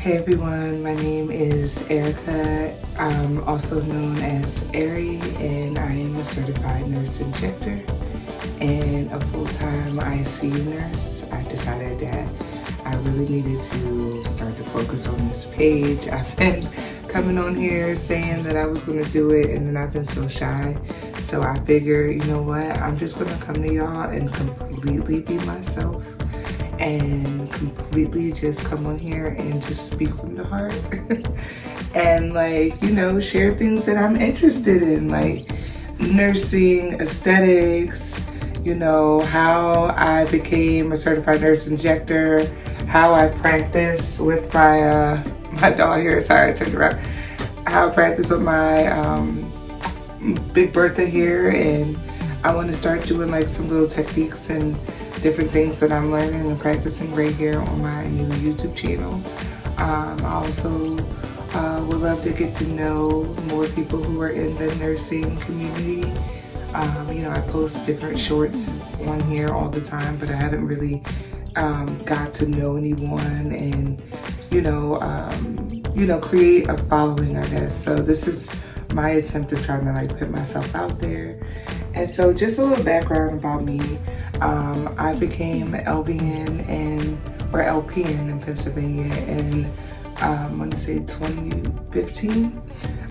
Hey everyone, my name is Erica. I'm also known as Ari, and I am a certified nurse injector and a full-time ICU nurse. I decided that I really needed to start to focus on this page. I've been coming on here saying that I was going to do it, and then I've been so shy. So I figured, you know what, I'm just going to come to y'all and completely be myself and completely just come on here and just speak from the heart and share things that I'm interested in, like nursing, aesthetics, how I became a certified nurse injector, how I practice with my dog here, sorry I turned around, how I practice with my Big Bertha here, and I want to start doing like some little techniques and different things that I'm learning and practicing right here on my new YouTube channel. I also would love to get to know more people who are in the nursing community. I post different shorts on here all the time, but I haven't really got to know anyone and, create a following, I guess. So this is my attempt to try to put myself out there. And so just a little background about me. I became LVN or LPN in Pennsylvania in, I want to say 2015.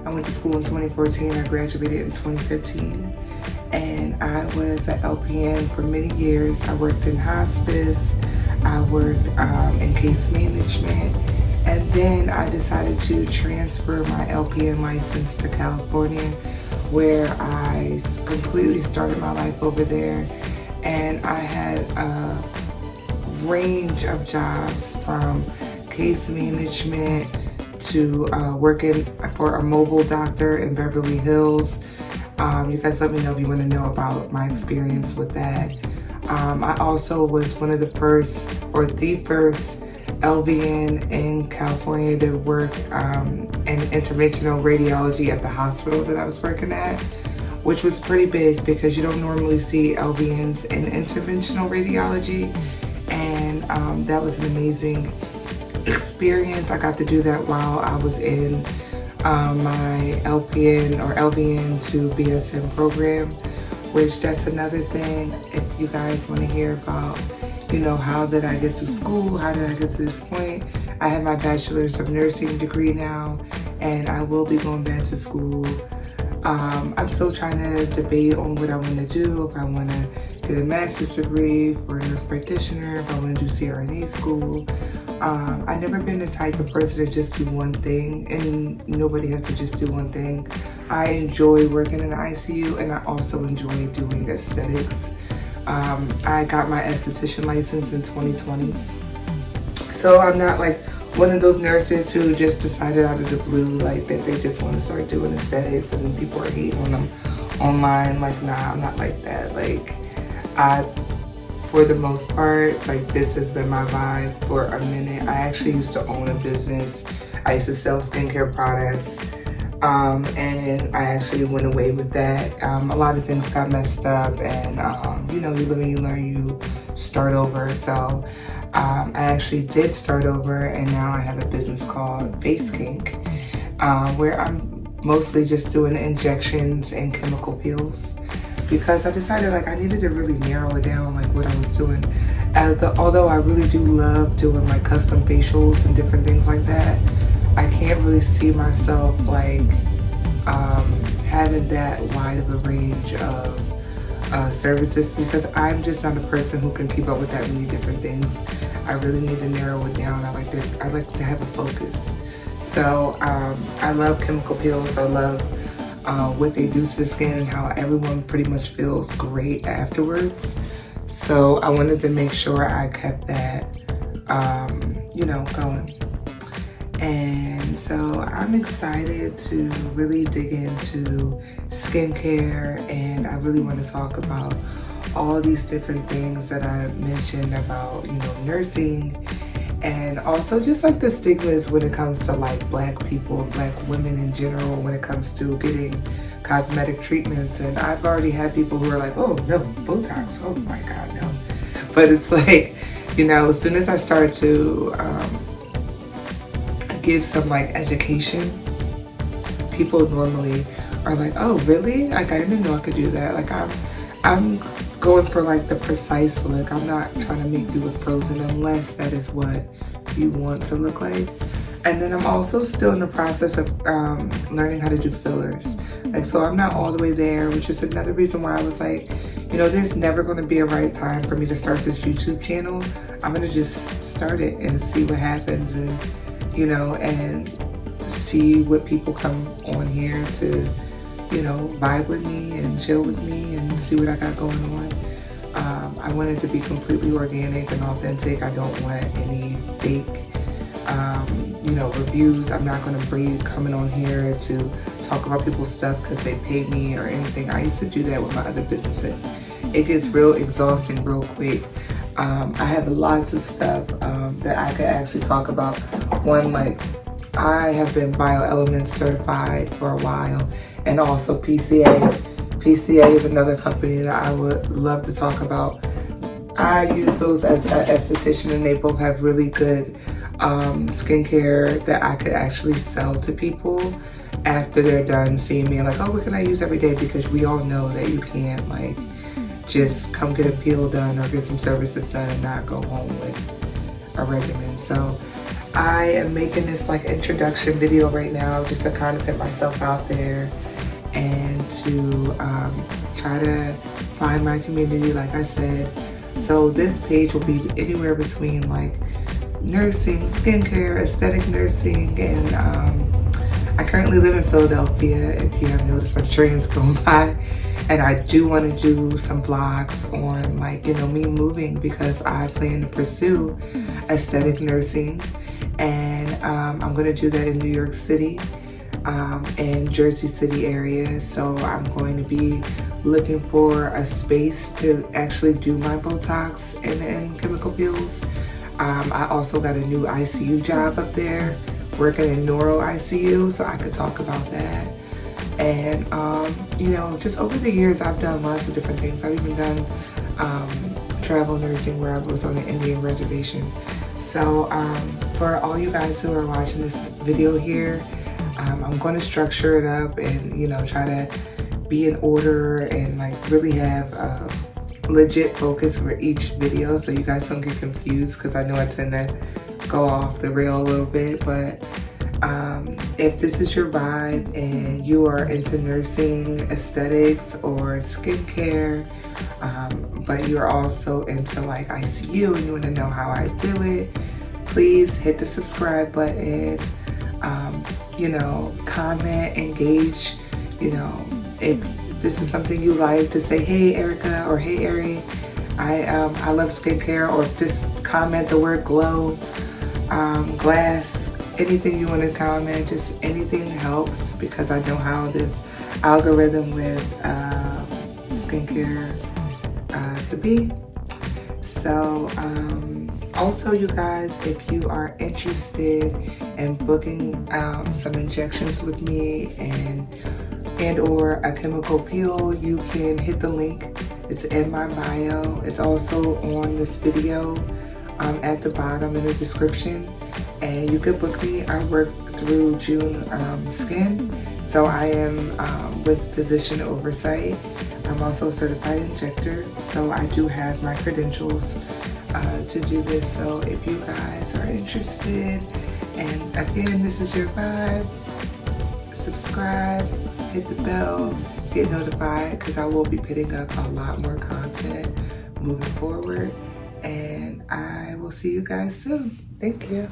I went to school in 2014. I graduated in 2015. And I was an LPN for many years. I worked in hospice. I worked in case management. And then I decided to transfer my LPN license to California, where I completely started my life over there. And I had a range of jobs, from case management to working for a mobile doctor in Beverly Hills. You guys let me know if you want to know about my experience with that. I also was one of the first, or the first, LVN in California to work in interventional radiology at the hospital that I was working at, which was pretty big because you don't normally see LVNs in interventional radiology. And that was an amazing experience. I got to do that while I was in my LPN or LVN to BSN program, which that's another thing. If you guys want to hear about, how did I get to school? How did I get to this point? I have my bachelor's of nursing degree now, and I will be going back to school. I'm still trying to debate on what I want to do, if I want to get a master's degree for a nurse practitioner, if I want to do CRNA school. I've never been the type of person to just do one thing, and nobody has to just do one thing. I enjoy working in the ICU, and I also enjoy doing aesthetics. I got my esthetician license in 2020. So I'm not like one of those nurses who just decided out of the blue that they just want to start doing aesthetics and then people are hating on them online. Nah, I'm not like that. For the most part, this has been my vibe for a minute. I actually used to own a business. I used to sell skincare products. And I actually went away with that. A lot of things got messed up, and you live and you learn, you start over. So I actually did start over, and now I have a business called Face Kink, where I'm mostly just doing injections and chemical peels, because I decided I needed to really narrow it down what I was doing. Although I really do love doing custom facials and different things like that, I can't really see myself having that wide of a range of services, because I'm just not a person who can keep up with that many different things. I really need to narrow it down. I like to have a focus. So I love chemical peels. I love what they do to the skin and how everyone pretty much feels great afterwards. So I wanted to make sure I kept that, going. And so I'm excited to really dig into skincare, and I really want to talk about all these different things that I mentioned about, nursing, and also just the stigmas when it comes to Black people, Black women in general, when it comes to getting cosmetic treatments. And I've already had people who are like, oh no, Botox, oh my God, no. But it's as soon as I start to give some like education, people normally are like, oh really? Like I didn't know I could do that. Like I'm going for like the precise look. I'm not trying to make you look frozen unless that is what you want to look like. And then I'm also still in the process of learning how to do fillers. Like, so I'm not all the way there, which is another reason why I was like, you know, there's never going to be a right time for me to start this YouTube channel. I'm going to just start it and see what happens, and, you know, and see what people come on here to, you know, vibe with me and chill with me and see what I got going on. I want it to be completely organic and authentic. I don't want any fake, you know, reviews. I'm not going to be coming on here to talk about people's stuff because they pay me or anything. I used to do that with my other businesses. It gets real exhausting real quick. I have lots of stuff that I could actually talk about. One, like, I have been BioElements certified for a while, and also PCA. PCA is another company that I would love to talk about. I use those as an esthetician, and they both have really good skincare that I could actually sell to people after they're done seeing me. Like, oh, what can I use every day? Because we all know that you can't like just come get a peel done or get some services done and not go home with a regimen. So I am making this like introduction video right now just to kind of put myself out there and to try to find my community, like I said. So this page will be anywhere between like nursing, skincare, aesthetic nursing, and I currently live in Philadelphia, if you have noticed my trains going by, and I do want to do some vlogs on like, you know, me moving, because I plan to pursue aesthetic nursing, and I'm going to do that in New York City and Jersey City area. So I'm going to be looking for a space to actually do my Botox and chemical peels. I also got a new ICU job up there, working in neuro ICU, so I could talk about that. And you know, just over the years I've done lots of different things. I've even done travel nursing where I was on an Indian reservation. So for all you guys who are watching this video here, I'm going to structure it up and, you know, try to be in order and like really have a legit focus for each video, so you guys don't get confused, because I know I tend to go off the rail a little bit. But if this is your vibe and you are into nursing, aesthetics, or skincare, but you're also into like ICU and you want to know how I do it, please hit the subscribe button. You know, comment, engage. You know, if this is something you like, to say, hey Erica, or hey Ari, I love skincare, or just comment the word glow, glass, anything you want to comment, just anything helps, because I know how this algorithm with skincare could be. So also, you guys, if you are interested in booking some injections with me and or a chemical peel, you can hit the link. It's in my bio. It's also on this video at the bottom in the description, and you could book me. I work through June Skin, so I am with physician oversight. I'm also a certified injector, so I do have my credentials to do this. So if you guys are interested, and again, this is your vibe, subscribe, hit the bell, get notified, because I will be putting up a lot more content moving forward, and I will see you guys soon. Thank you.